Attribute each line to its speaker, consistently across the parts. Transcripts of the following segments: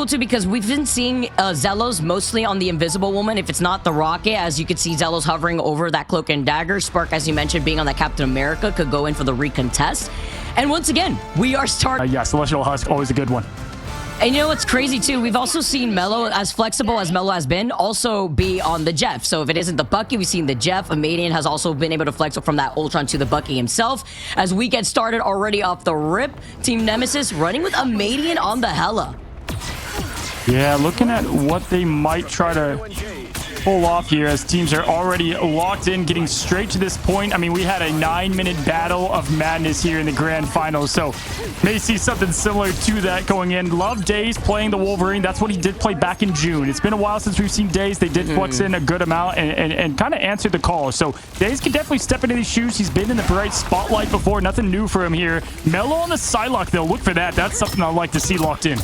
Speaker 1: cool too because we've been seeing Zelos mostly on the Invisible Woman. If it's not the Rocket, as you can see Zelos hovering over that Cloak and Dagger. Spark, as you mentioned, being on that Captain America, could go in for the recontest. And once again, we are starting.
Speaker 2: Yeah, Celestial Husk, always a good one.
Speaker 1: And you know what's crazy too? We've also seen Melo, as flexible as Melo has been, also be on the Jeff. So if it isn't the Bucky, we've seen the Jeff. Amadien has also been able to flex from that Ultron to the Bucky himself. As we get started already off the rip, Team Nemesis running with Amadien on the Hela.
Speaker 2: Yeah, looking at what they might try to pull off here as teams are already locked in, getting straight to this point. I mean, we had a 9-minute battle of madness here in the grand finals, so may see something similar to that going in. Love Daes playing the Wolverine. That's what he did play back in June. It's been a while since we've seen Daes. They did flex in a good amount and kind of answer the call. So Daes can definitely step into these shoes. He's been in the bright spotlight before. Nothing new for him here. Melo on the Psylocke, though. Look for that. That's something I'd like to see locked in.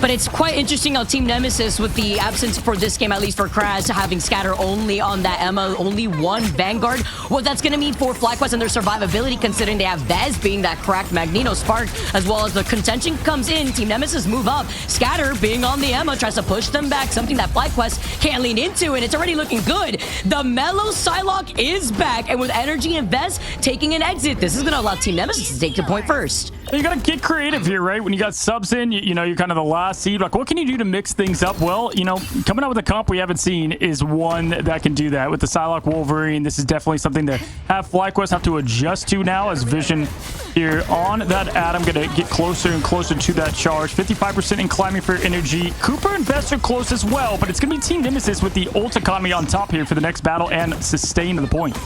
Speaker 1: But it's quite interesting how Team Nemesis, with the absence for this game, at least for Kraz, having Scatter only on that Emma, only one Vanguard, what that's going to mean for FlyQuest and their survivability, considering they have Daes being that cracked Magneto Spark, as well as the contention comes in. Team Nemesis move up. Scatter being on the Emma tries to push them back, something that FlyQuest can't lean into, and it's already looking good. The Melo Psylocke is back, and with Energy and Vez taking an exit, this is going to allow Team Nemesis to take the point first.
Speaker 2: You got to get creative here, right? When you got subs in, you know, you're kind of the last seed. Like, what can you do to mix things up? Well, you know, coming out with a comp we haven't seen is one that can do that. With the Psylocke Wolverine, this is definitely something to have FlyQuest have to adjust to now, as Vision here on that Atom going to get closer and closer to that charge. 55% in climbing for energy. Cooper and Vest are close as well, but it's going to be Team Nemesis with the ult economy on top here for the next battle and sustain to the point.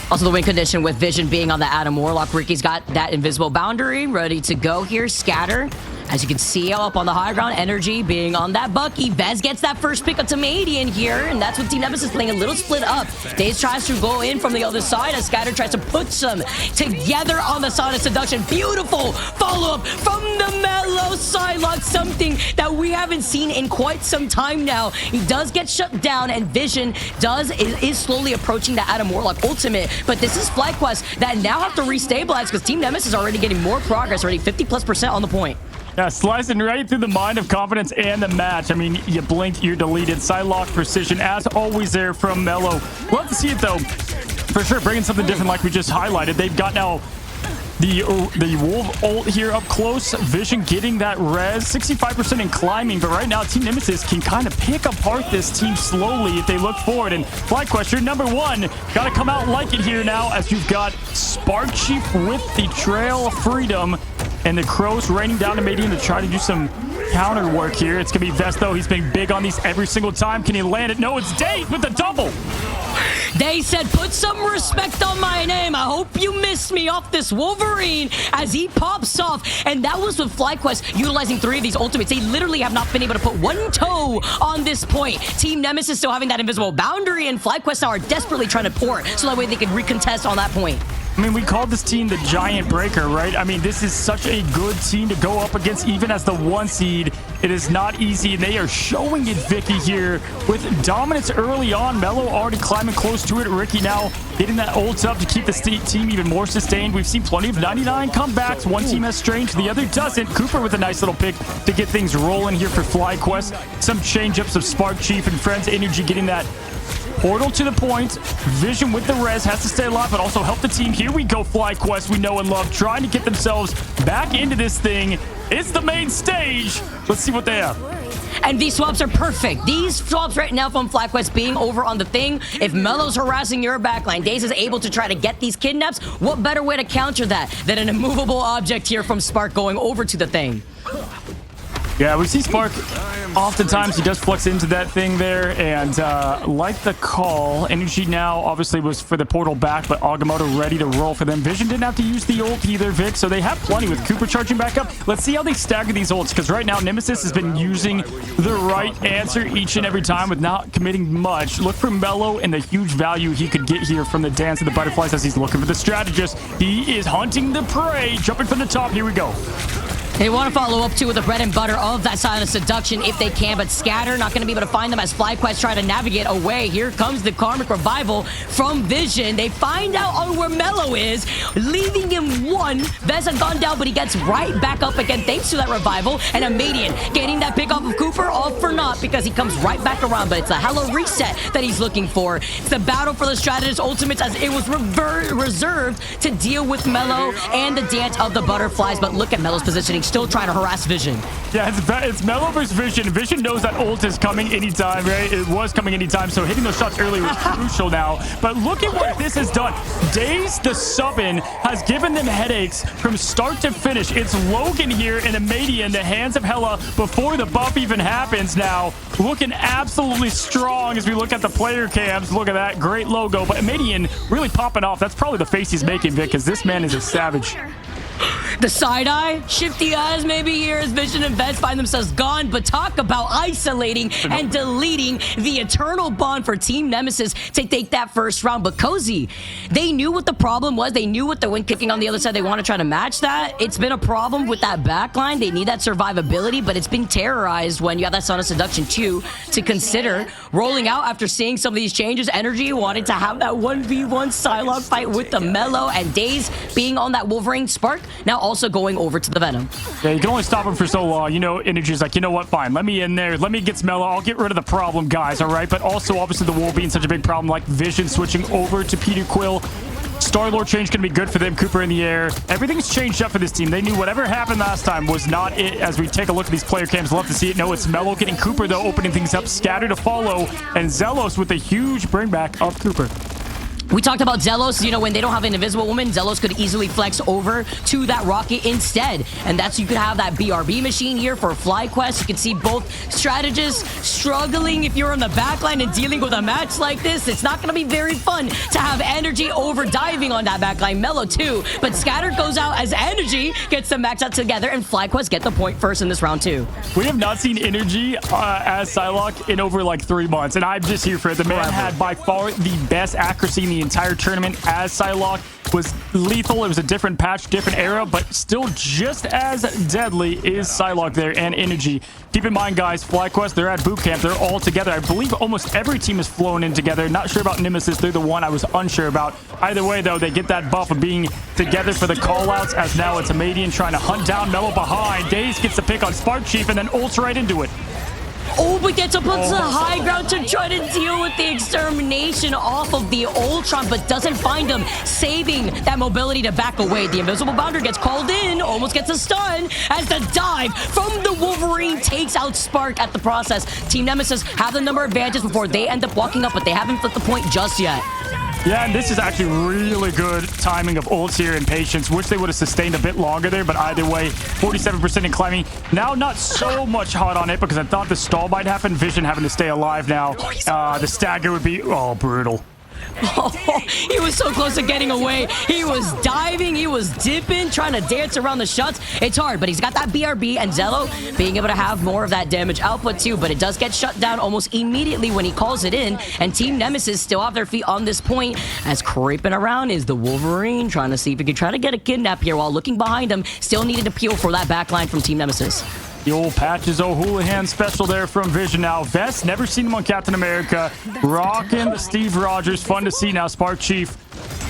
Speaker 1: Also, the win condition with Vision being on the Adam Warlock. Ricky's got that invisible boundary ready to go here. Scatter, as you can see, up on the high ground. Energy being on that Bucky. Vez gets that first pick up to Amadien here, and that's what Team Nemesis playing a little split up. Daes tries to go in from the other side as Scatter tries to put some together on the side of Seduction. Beautiful follow-up from the Melo Psylocke, something that we haven't seen in quite some time now. He does get shut down, and Vision is slowly approaching the Adam Warlock ultimate. But this is FlyQuest that now have to restabilize because Team Nemesis is already getting more progress, already 50+% on the point.
Speaker 2: Yeah, slicing right through the mind of confidence and the match. I mean, you blinked, you're deleted. Psylocke precision, as always, there from Melo. Love to see it, though. For sure, bringing something different like we just highlighted. They've got now the Wolf ult here up close. Vision getting that res. 65% in climbing, but right now Team Nemesis can kind of pick apart this team slowly if they look forward. And FlyQuest, you're number one. Got to come out like it here now, as you've got SparkChief with the Trail of Freedom. And the Crows raining down to Amadien to try to do some counter work here. It's going to be Vest, though. He's been big on these every single time. Can he land it? No, it's Daes with the double.
Speaker 1: They said, put some respect on my name. I hope you missed me off this Wolverine as he pops off. And that was with FlyQuest utilizing 3 of these ultimates. They literally have not been able to put one toe on this point. Team Nemesis still having that invisible boundary, and FlyQuest now are desperately trying to port so that way they can recontest on that point.
Speaker 2: I mean, we called this team the Giant Breaker, right? I mean, this is such a good team to go up against, even as the 1 seed. It is not easy, and they are showing it, Vicky, here with dominance early on. Melo already climbing close to it. Ricky now hitting that ult up to keep the team even more sustained. We've seen plenty of 99 comebacks. One team has Strange, the other doesn't. Cooper with a nice little pick to get things rolling here for FlyQuest. Some change-ups of SparkChief and Friends. Energy getting that portal to the point. Vision with the res has to stay alive, but also help the team. Here we go, FlyQuest, we know and love, trying to get themselves back into this thing. It's the main stage. Let's see what they have.
Speaker 1: And these swaps are perfect. These swaps right now from FlyQuest being over on the thing. If Melo's harassing your backline, Daes is able to try to get these kidnaps. What better way to counter that than an immovable object here from Spark going over to the thing?
Speaker 2: Yeah, we see Spark. Oftentimes he does flex into that thing there, and like the call, Energy now obviously was for the portal back, but Agamotto ready to roll for them. Vision didn't have to use the ult either, Vic, so they have plenty with Cooper charging back up. Let's see how they stagger these ults, because right now Nemesis has been using the right answer each and every time with not committing much. Look for Melo and the huge value he could get here from the Dance of the Butterflies as he's looking for the strategist. He is hunting the prey, jumping from the top. Here we go.
Speaker 1: They want to follow up too with the bread and butter of that Silent Seduction if they can, but Scatter not going to be able to find them as FlyQuest try to navigate away. Here comes the Karmic Revival from Vision. They find out on where Melo is, leaving him one. Vez had gone down, but he gets right back up again thanks to that revival. And Amadien getting that pick off of Cooper, all for naught because he comes right back around, but it's a hella reset that he's looking for. It's the battle for the strategist ultimates as it was reserved to deal with Melo and the dance of the butterflies, but look at Melo's positioning, still trying to harass Vision.
Speaker 2: Yeah, it's Melo versus Vision. Vision knows that ult is coming anytime, right? It was coming anytime, so hitting those shots early was crucial now. But look at what this has done. Daes, the sub-in, has given them headaches from start to finish. It's Logan here and Amadien, the hands of Hela, before the buff even happens now. Looking absolutely strong as we look at the player cams. Look at that, great logo. But Amadien really popping off. That's probably the face he's making, Vic, because this man is a savage.
Speaker 1: The side eye, shifty eyes maybe here as Vision and Vez find themselves gone, but talk about isolating and deleting the eternal bond for Team Nemesis to take that first round. But Cozy, they knew what the problem was. They knew what the wind kicking on the other side. They want to try to match that. It's been a problem with that backline. They need that survivability, but it's been terrorized when you have that Son of Seduction too to consider rolling out after seeing some of these changes. Energy wanted to have that 1v1 Psylocke fight with the Melo, and Daes being on that Wolverine Spark, now also going over to the Venom.
Speaker 2: Yeah, you can only stop him for so long. You know, Energy's like, you know what, fine, let me in there. Let me get Smello. I'll get rid of the problem, guys, all right? But also, obviously, the Wolf being such a big problem, like Vision switching over to Peter Quill. Star-Lord change can be good for them. Cooper in the air. Everything's changed up for this team. They knew whatever happened last time was not it. As we take a look at these player cams, love to see it. No, it's Melo getting Cooper, though, opening things up. Scatter to follow. And Zelos with a huge bring back of Cooper.
Speaker 1: We talked about Zelos, you know, when they don't have an Invisible Woman, Zelos could easily flex over to that Rocket instead. And that's, you could have that BRB machine here for FlyQuest. You can see both strategists struggling if you're on the backline and dealing with a match like this. It's not going to be very fun to have Energy over diving on that backline. Melo too, but Scatter goes out as Energy gets them maxed out together, and FlyQuest get the point first in this round too.
Speaker 2: We have not seen Energy as Psylocke in over like 3 months, and I'm just here for it. The man had by far the best accuracy in the entire tournament as Psylocke. Was lethal. It was a different patch, different era, but still just as deadly is Psylocke there and Energy. Keep in mind, guys, FlyQuest, they're at boot camp. They're all together. I believe almost every team is flown in together. Not sure about Nemesis. They're the one I was unsure about. Either way, though, they get that buff of being together for the callouts, as now it's Amadien trying to hunt down Melo behind. Daes gets the pick on SparkChief and then ults right into it.
Speaker 1: Oh, but gets up onto the high ground to try to deal with the extermination off of the Ultron, but doesn't find him, saving that mobility to back away. The Invisible Boundary gets called in, almost gets a stun, as the dive from the Wolverine takes out Spark at the process. Team Nemesis have the number advantage before they end up walking up, but they haven't flipped the point just yet.
Speaker 2: Yeah, and this is actually really good timing of ults here and patience. Wish they would have sustained a bit longer there, but either way, 47% in climbing. Now not so much hot on it because I thought the stall might happen. Vision having to stay alive now. The stagger would be, oh, brutal.
Speaker 1: Oh, he was so close to getting away. He was diving, he was dipping, trying to dance around the shots. It's hard, but he's got that BRB, and Zelo being able to have more of that damage output too, but it does get shut down almost immediately when he calls it in, and Team Nemesis still have their feet on this point, as creeping around is the Wolverine, trying to see if he can try to get a kidnap here while looking behind him, still needed to peel for that backline from Team Nemesis.
Speaker 2: The old Patches O'Houlihan special there from Vision now. Vest, never seen him on Captain America. Rocking the Steve Rogers. Fun to see now. SparkChief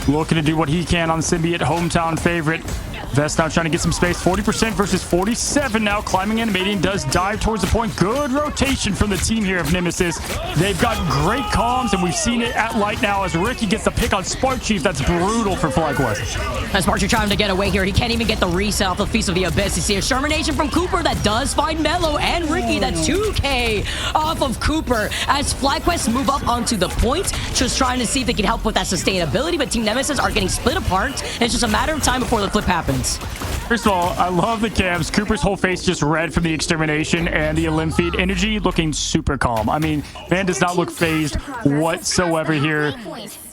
Speaker 2: looking to do what he can on the Symbiote hometown favorite. Vest now trying to get some space. 40% versus 47 now. Climbing in. Amadien does dive towards the point. Good rotation from the team here of Nemesis. They've got great comms, and we've seen it at light now as Ricky gets the pick on SparkChief. That's brutal for FlyQuest.
Speaker 1: As SparkChief trying to get away here, he can't even get the reset off the Feast of the Abyss. You see a Shermanation from Cooper that does find Melo and Ricky. That's 2K off of Cooper as FlyQuest move up onto the point, just trying to see if they can help with that sustainability, but Team Nemesis are getting split apart, and it's just a matter of time before the flip happens.
Speaker 2: First of all, I love the cams. Cooper's whole face just red from the extermination and the limb feed. Energy looking super calm. I mean, man does not look phased whatsoever here.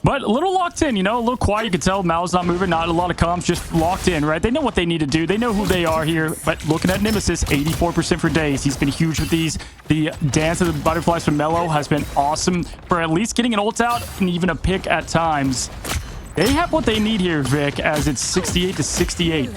Speaker 2: But a little locked in, you know, a little quiet. You can tell Mal's not moving, not a lot of comms, just locked in, right? They know what they need to do. They know who they are here. But looking at Nemesis, 84% for Daes. He's been huge with these. The dance of the butterflies from Melo has been awesome for at least getting an ult out and even a pick at times. They have what they need here, Vic, as it's 68 to 68.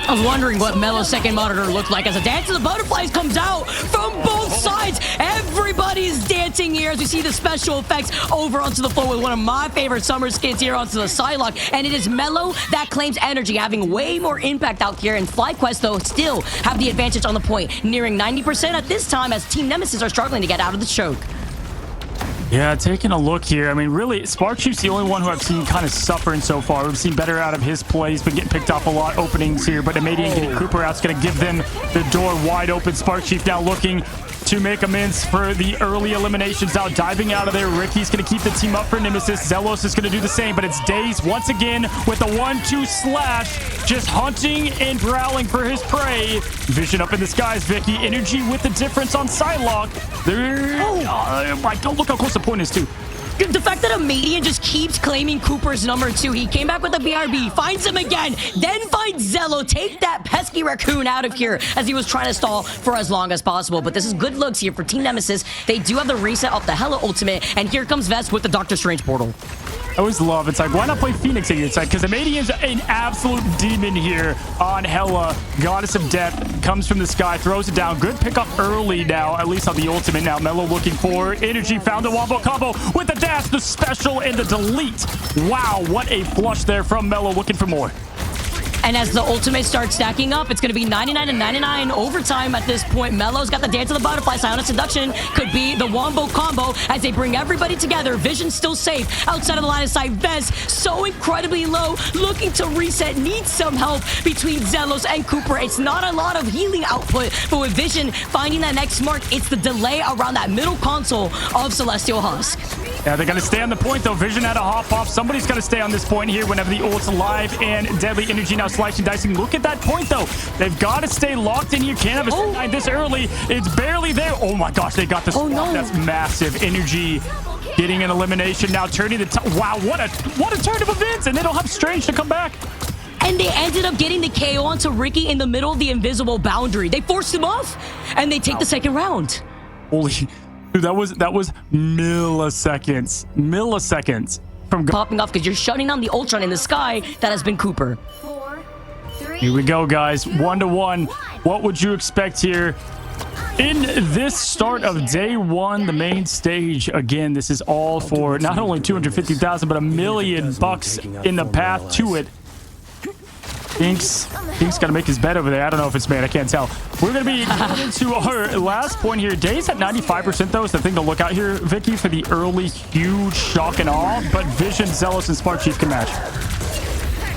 Speaker 1: I was wondering what Melo's second monitor looked like as a Dance of the Butterflies comes out from both sides. Everybody's dancing here as we see the special effects over onto the floor with one of my favorite summer skins here onto the Psylocke. And it is Melo that claims energy, having way more impact out here. And FlyQuest, though, still have the advantage on the point, nearing 90% at this time as Team Nemesis are struggling to get out of the choke.
Speaker 2: Yeah, taking a look here. I mean, really, SparkChief's the only one who I've seen kind of suffering so far. We've seen better out of his play. He's been getting picked off a lot openings here, but amadien getting Cooper out's going to give them the door wide open. SparkChief now looking to make amends for the early eliminations. Now diving out of there. Ricky's going to keep the team up for Nemesis. Zelos is going to do the same, but it's Daes once again with a 1-2 slash, just hunting and prowling for his prey. Vision up in the skies, Vicky. Energy with the difference on Psylocke. There. Oh my God, look how close the point is too.
Speaker 1: The fact that amadien just keeps claiming Cooper's number 2. He came back with a BRB, finds him again, then finds Zelo. Take that pesky raccoon out of here as he was trying to stall for as long as possible. But this is good looks here for Team Nemesis. They do have the reset of the Hella ultimate, and here comes Vest with the Doctor Strange portal.
Speaker 2: I always love it's like, why not play Phoenix again? It's like, because amadien's an absolute demon here on Hella. Goddess of Death comes from the sky, throws it down. Good pickup early now, at least on the ultimate. Now Melo looking for energy, found the wombo combo with the dash, the special, and the delete. Wow, what a flush there from Melo, looking for more.
Speaker 1: And as the ultimate starts stacking up, it's going to be 99 and 99 overtime at this point. Melo's got the Dance of the Butterfly. Silent Seduction could be the wombo combo as they bring everybody together. Vision still safe outside of the line of sight. Vez so incredibly low, looking to reset, needs some help between Zelos and Cooper. It's not a lot of healing output, but with Vision finding that next mark, it's the delay around that middle console of Celestial Husk.
Speaker 2: Yeah, they got to stay on the point, though. Vision had a hop off. Somebody's got to stay on this point here whenever the ult's alive, and Deadly Energy now slicing, dicing. Look at that point, though. They've got to stay locked in here. Can't have a sign this early. It's barely there. Oh, my gosh. They got the swap.
Speaker 1: No.
Speaker 2: That's massive. Energy getting an elimination now, turning the wow, what a turn of events, and they don't have Strange to come back.
Speaker 1: And they ended up getting the KO onto Ricky in the middle of the invisible boundary. They forced him off, and they take the second round.
Speaker 2: Holy... Dude, that was milliseconds from
Speaker 1: Popping off because you're shutting down the Ultron in the sky that has been Cooper.
Speaker 3: 4, 3,
Speaker 2: Here we go, guys. 1-1. What would you expect here in this start of day one, the main stage? Again, this is all for not only 250,000 but $1 million in the path to it. Dinks got to make his bed over there. I don't know if it's made. I can't tell. We're going to be going into our last point here. Daes at 95%, though, is the thing to look out here, Vicky, for the early huge shock and awe. But Vision, Zelos, and SparkChief can match.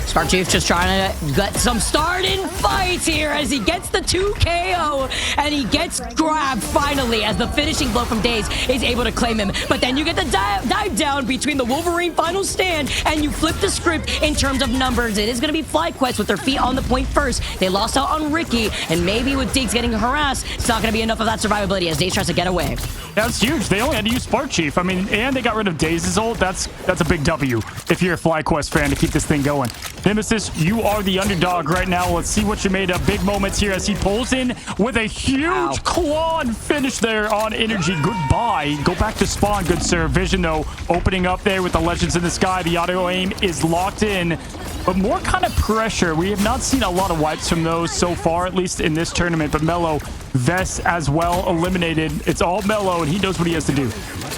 Speaker 1: SparkChief just trying to get some starting fights here as he gets the 2 KO and he gets grabbed finally as the finishing blow from Daes is able to claim him. But then you get the dive down between the Wolverine final stand and you flip the script in terms of numbers. It is going to be FlyQuest with their feet on the point first. They lost out on Ricky, and maybe with Dinks getting harassed, it's not going to be enough of that survivability as Daes tries to get away.
Speaker 2: That's huge. They only had to use SparkChief. I mean, and they got rid of Daes' ult. That's a big W if you're a FlyQuest fan to keep this thing going. Nemesis, you are the underdog right now. Let's see what you made of. Big moments here as he pulls in with a huge claw finish there on energy. Goodbye. Go back to spawn, good sir. Vision, though, opening up there with the Legends in the sky. The auto aim is locked in, but more kind of pressure. We have not seen a lot of wipes from those so far, at least in this tournament. But Melo, Vest as well eliminated. It's all Melo, and he knows what he has to do.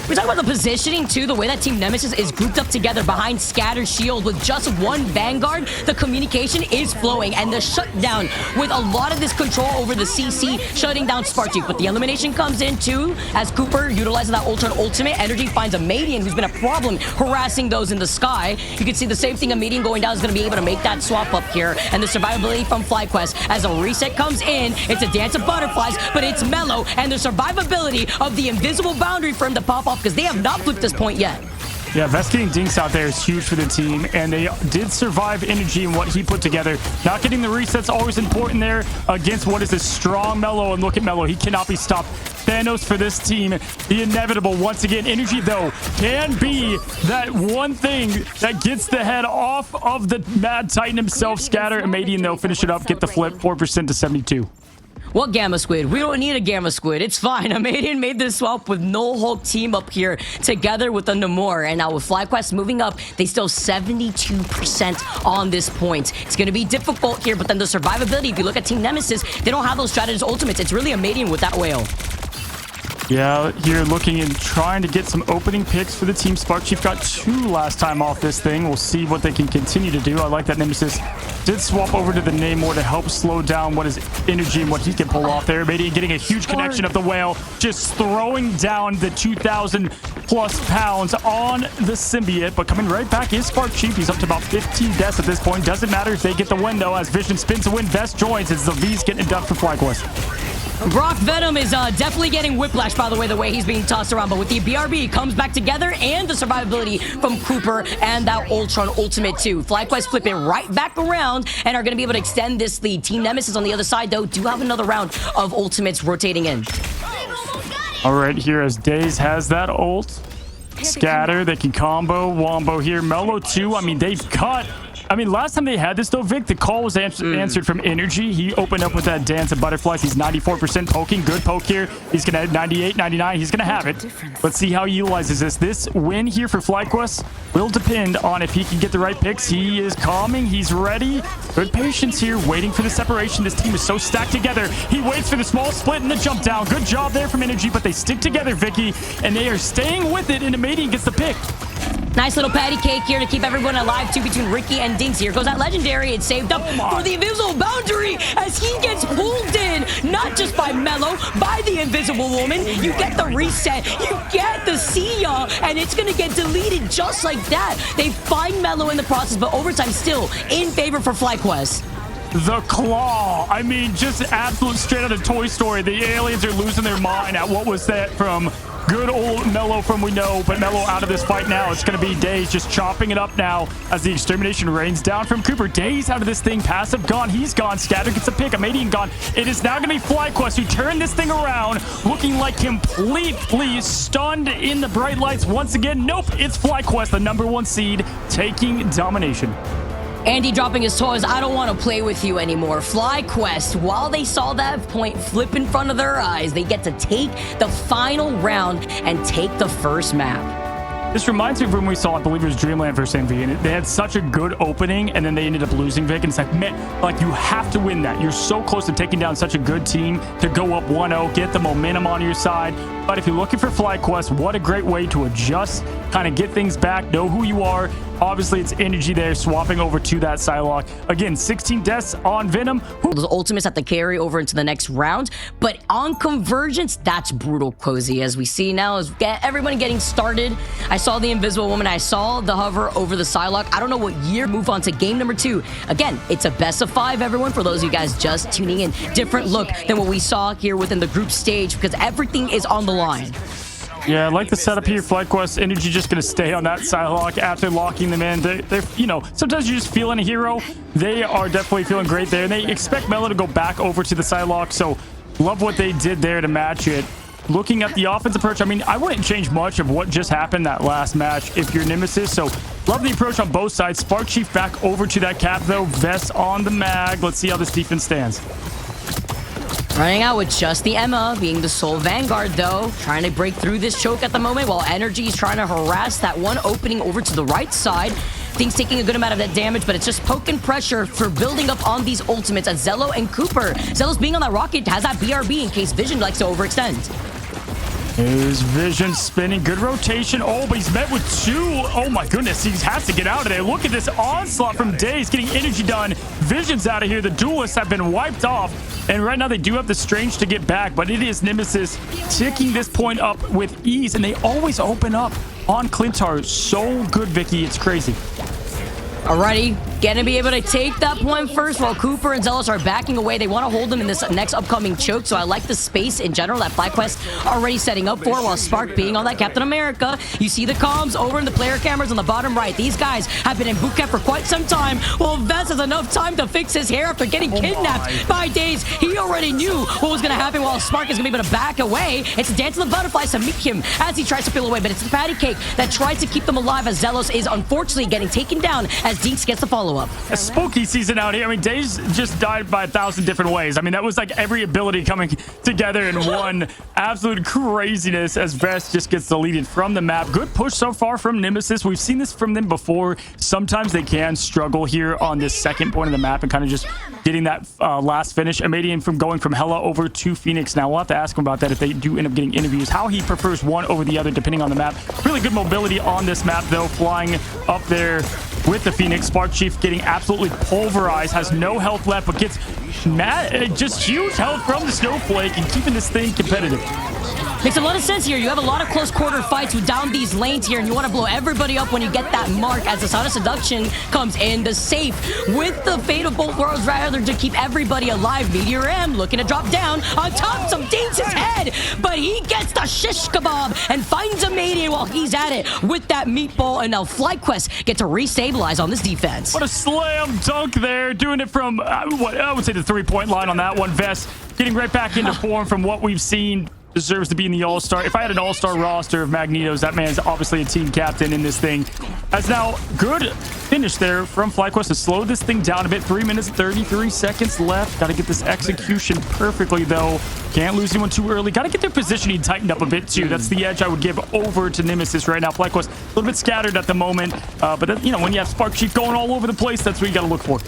Speaker 1: We're talking about the positioning, too. The way that Team Nemesis is grouped up together behind Scatter Shield with just one Vanguard. The communication is flowing, and the shutdown with a lot of this control over the CC, shutting down SparkChief. But the elimination comes in, too, as Cooper utilizes that ultimate. Energy finds amadien, who's been a problem harassing those in the sky. You can see the same thing. amadien going down is going to be able to make that swap up here. And the survivability from FlyQuest as a reset comes in. It's a dance of butterflies, but it's Melo, and the survivability of the invisible boundary for him to pop off because they have not flipped this point yet.
Speaker 2: Yeah, Vest getting Dinks out there is huge for the team, and they did survive energy and what he put together. Not getting the resets always important there against what is a strong Melo, and look at Melo. He cannot be stopped. Thanos for this team, the inevitable. Once again, energy, though, can be that one thing that gets the head off of the Mad Titan himself. Scatter, amadien, though, finish it up, get the flip, 4% to 72.
Speaker 1: What Gamma Squid? We don't need a Gamma Squid. It's fine. Amadien made this swap with No Hulk team up here together with the Namor. And now with FlyQuest moving up, they still 72% on this point. It's going to be difficult here, but then the survivability, if you look at Team Nemesis, they don't have those strategist ultimates. It's really Amadien with that whale.
Speaker 2: Yeah, here looking and trying to get some opening picks for the team. SparkChief got 2 last time off this thing. We'll see what they can continue to do. I like that Nemesis did swap over to the Namor to help slow down what his energy and what he can pull off there. Amadien getting a huge connection of the whale, just throwing down the 2,000 plus pounds on the symbiote. But coming right back is SparkChief. He's up to about 15 deaths at this point. Doesn't matter if they get the win, though, as Vision spins to win. Vest joins as the V's getting it done for FlyQuest.
Speaker 1: Brock Venom is definitely getting whiplash, by the way he's being tossed around. But with the BRB, comes back together, and the survivability from Cooper and that Ultron ultimate too. FlyQuest flipping right back around and are going to be able to extend this lead. Team Nemesis on the other side, though, do have another round of ultimates rotating in.
Speaker 2: All right, here as Daes has that ult. Scatter, they can combo, wombo here. Melo too, I mean, they've got... last time they had this, though, Vic, the call was answered from Energy. He opened up with that dance of butterflies. He's 94% poking. Good poke here. He's going to have 98, 99. He's going to have it. Let's see how he utilizes this. This win here for FlyQuest will depend on if he can get the right picks. He is calming. He's ready. Good patience here, waiting for the separation. This team is so stacked together. He waits for the small split and the jump down. Good job there from Energy, but they stick together, Vicky, and they are staying with it, and Amadien gets the pick.
Speaker 1: Nice little patty cake here to keep everyone alive, too, between Ricky and Dinks. Here goes that legendary. It's saved up for the invisible boundary as he gets pulled in, not just by Melo, by the invisible woman. You get the reset. You get the see ya, and it's going to get deleted just like that. They find Melo in the process, but overtime still in favor for FlyQuest.
Speaker 2: The claw. Just absolute straight out of Toy Story. The aliens are losing their mind at what was that from good old Melo from we know, but Melo out of this fight now. It's going to be Daes just chopping it up now as the extermination rains down from Cooper. Daes out of this thing. Passive gone. He's gone. Scatter gets a pick. Amadien gone. It is now going to be FlyQuest who turn this thing around, looking like completely stunned in the bright lights once again. Nope. It's FlyQuest, the #1 seed, taking domination.
Speaker 1: Andy dropping his toys. I don't want to play with you anymore. FlyQuest, while they saw that point flip in front of their eyes, they get to take the final round and take the first map.
Speaker 2: This reminds me of when we saw, I believe it was Dreamland versus MV, and they had such a good opening, and then they ended up losing, Vic, and it's like, man, you have to win that. You're so close to taking down such a good team to go up 1-0, get the momentum on your side. But if you're looking for FlyQuest, what a great way to adjust, kind of get things back, know who you are. Obviously, it's Energy there, swapping over to that Psylocke. Again, 16 deaths on Venom.
Speaker 1: Those ultimates have to carry over into the next round. But on Convergence, that's brutal cozy. As we see now, is everyone getting started. I saw the Invisible Woman. I saw the hover over the Psylocke. I don't know what year. Move on to game number 2. Again, it's a best of 5, everyone. For those of you guys just tuning in, different look than what we saw here within the group stage because everything is on the line.
Speaker 2: Yeah, I like the setup here. FlyQuest Energy just going to stay on that Psylocke after locking them in. They're, sometimes you're just feeling a hero. They are definitely feeling great there. And they expect Melo to go back over to the Psylocke. So love what they did there to match it. Looking at the offense approach, I wouldn't change much of what just happened that last match if you're Nemesis. So love the approach on both sides. SparkChief back over to that cap, though. Vest on the mag. Let's see how this defense stands.
Speaker 1: Running out with just the Emma, being the sole Vanguard, though. Trying to break through this choke at the moment, while Energy is trying to harass that one opening over to the right side. Dinks taking a good amount of that damage, but it's just poking pressure for building up on these ultimates as Zelo and Cooper. Zelos being on that rocket has that BRB in case Vision likes to overextend.
Speaker 2: Here's Vision spinning. Good rotation. Oh, but he's met with 2. Oh, my goodness. He has to get out of there. Look at this onslaught from Daes getting Energy done. Vision's out of here. The duelists have been wiped off. And right now, they do have the Strange to get back, but it is Nemesis ticking this point up with ease, and they always open up on Clintar. So good, Vicky. It's crazy.
Speaker 1: Alrighty, gonna be able to take that point first while Cooper and Zelos are backing away. They want to hold them in this next upcoming choke, so I like the space in general that FlyQuest already setting up for, while Spark being on that Captain America. You see the comms over in the player cameras on the bottom right. These guys have been in boot camp for quite some time. Well, Vest has enough time to fix his hair after getting kidnapped by Daes. He already knew what was going to happen, while Spark is going to be able to back away. It's a dance of the butterflies to meet him as he tries to peel away, but it's the patty cake that tries to keep them alive as Zelos is unfortunately getting taken down as Dinks gets the follow. follow-up.
Speaker 2: A spooky season out here. I mean, Daes just died by 1,000 different ways. I mean, that was like every ability coming together in one. Absolute craziness as Vest just gets deleted from the map. Good push so far from Nemesis. We've seen this from them before. Sometimes they can struggle here on this second point of the map and kind of just getting that last finish. Amadien from going from Hella over to Phoenix. Now, we'll have to ask him about that if they do end up getting interviews. How he prefers one over the other depending on the map. Really good mobility on this map, though, flying up there with the Phoenix. SparkChief getting absolutely pulverized, has no health left, but gets mad, just huge health from the Snowflake and keeping this thing competitive.
Speaker 1: Makes a lot of sense here. You have a lot of close quarter fights with down these lanes here, and you want to blow everybody up when you get that mark as the Sound of Seduction comes in. The safe with the Fate of Both Worlds rather to keep everybody alive. Meteor M looking to drop down on top of Dinks' head, but he gets the shish kebab and finds Amadien while he's at it with that meatball, and now FlyQuest get to restabilize on this defense.
Speaker 2: What a slam dunk there, doing it from, what I would say the three-point line on that one. Vest getting right back into form from what we've seen. Deserves to be in the all-star. If I had an all-star roster of Magnetos, that man's obviously a team captain in this thing. As now, good finish there from FlyQuest to slow this thing down a bit. 3 minutes, 33 seconds left. Got to get this execution perfectly, though. Can't lose anyone too early. Got to get their positioning tightened up a bit, too. That's the edge I would give over to Nemesis right now. FlyQuest a little bit scattered at the moment. But, you know, when you have SparkChief going all over the place, that's what you got to look for.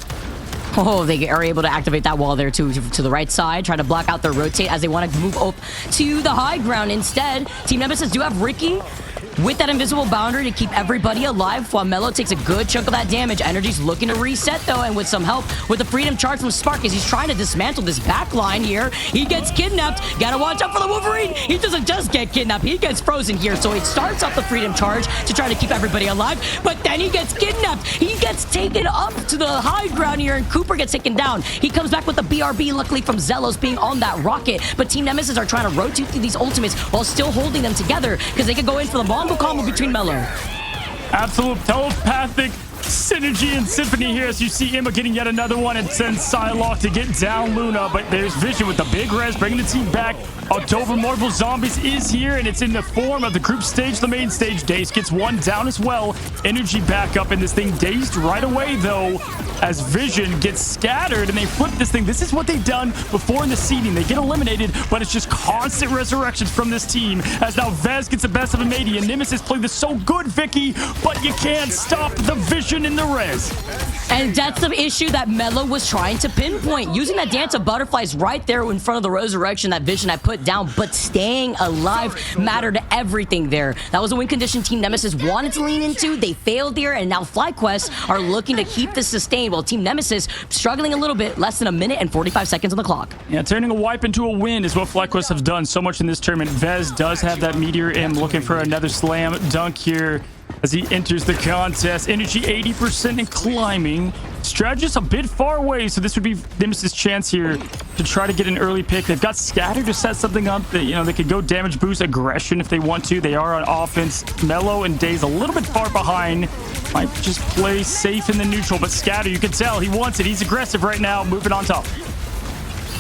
Speaker 1: Oh, they are able to activate that wall there to the right side, try to block out their rotate as they want to move up to the high ground. Instead, Team Nemesis do have Ricky with that invisible boundary to keep everybody alive while Melo takes a good chunk of that damage. Energy's looking to reset, though, and with some help with the freedom charge from Spark as he's trying to dismantle this back line here. He gets kidnapped. Gotta watch out for the Wolverine. He doesn't just get kidnapped. He gets frozen here, so he starts off the freedom charge to try to keep everybody alive, but then he gets kidnapped. He gets taken up to the high ground here, and Cooper gets taken down. He comes back with the BRB, luckily from Zelos being on that rocket, but Team Nemesis are trying to rotate through these ultimates while still holding them together because they could go in for the Bongo combo between Melo.
Speaker 2: Absolute telepathic synergy and symphony here as you see Emma getting yet another one and sends Psylocke to get down Luna, but there's Vision with the big res bringing the team back. October Marvel Zombies is here, and it's in the form of the group stage, the main stage. Daes gets one down as well. Energy back up in this thing. Dazed right away, though, as Vision gets scattered, and they flip this thing. This is what they've done before in the seeding. They get eliminated, but it's just constant resurrections from this team, as now Vez gets the best of Amadien. Nemesis played this so good, Vicky, but you can't stop the Vision in the res.
Speaker 1: And that's the issue that Melo was trying to pinpoint. Using that dance of butterflies right there in front of the resurrection, that Vision I put down, but staying alive mattered everything there. That was a win condition Team Nemesis wanted to lean into. They failed there, and now FlyQuest are looking to keep this sustained, while Team Nemesis struggling a little bit, less than a minute and 45 seconds on the clock.
Speaker 2: Yeah, turning a wipe into a win is what FlyQuest have done so much in this tournament. Vez does have that Meteor M, looking for another slam dunk here as he enters the contest. Energy 80% and climbing. Strategist a bit far away, so this would be Nemesis' chance here to try to get an early pick. They've got Scatter to set something up that, you know, they could go damage boost aggression if they want to. They are on offense. Melo and Daes a little bit far behind. Might just play safe in the neutral, but Scatter, you can tell he wants it. He's aggressive right now, moving on top.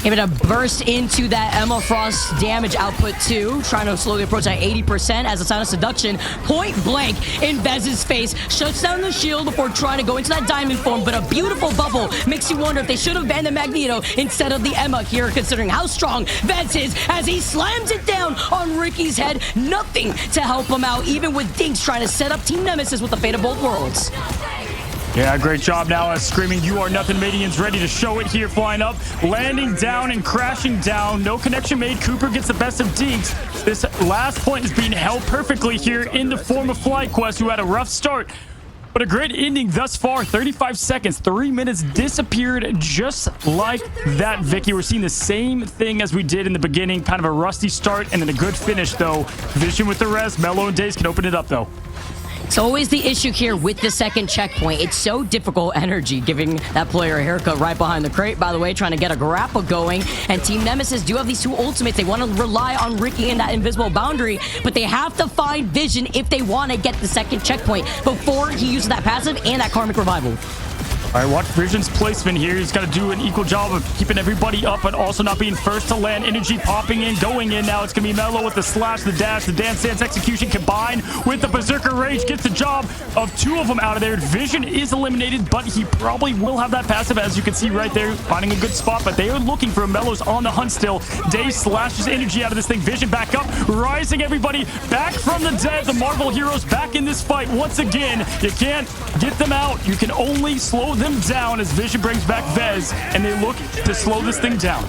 Speaker 1: Able to burst into that Emma Frost damage output too, trying to slowly approach that 80% as a Sound of Seduction point blank in Vez's face, shuts down the shield before trying to go into that diamond form, but a beautiful bubble makes you wonder if they should have banned the Magneto instead of the Emma here, considering how strong Vez is as he slams it down on Ricky's head. Nothing to help him out, even with Dinks trying to set up Team Nemesis with the Fate of Both Worlds.
Speaker 2: Yeah, great job now as Screaming You Are Nothing Madian's ready to show it here, flying up, landing down and crashing down. No connection made. Cooper gets the best of Dinks. This last point is being held perfectly here in the form of FlyQuest, who had a rough start, but a great ending thus far. 35 seconds, 3 minutes disappeared just like that, Vicky. We're seeing the same thing as we did in the beginning. Kind of a rusty start and then a good finish, though. Vision with the res. Melo and Daes can open it up, though.
Speaker 1: It's always the issue here with the second checkpoint. It's so difficult. Energy giving that player a haircut right behind the crate, by the way, trying to get a grapple going. And Team Nemesis do have these two ultimates. They want to rely on Ricky and that invisible boundary, but they have to find Vision if they want to get the second checkpoint before he uses that passive and that karmic revival.
Speaker 2: All right, watch Vision's placement here. He's got to do an equal job of keeping everybody up, but also not being first to land. Energy popping in, going in. Now it's going to be Melo with the slash, the dash, the dance dance execution combined with the Berserker Rage. Gets the job of 2 of them out of there. Vision is eliminated, but he probably will have that passive, as you can see right there, finding a good spot, but they are looking for Melo's on the hunt still. Daes slashes energy out of this thing. Vision back up, rising everybody back from the dead. The Marvel heroes back in this fight once again. You can't get them out. You can only slow them down as Vision brings back Vez, and they look to slow this thing down.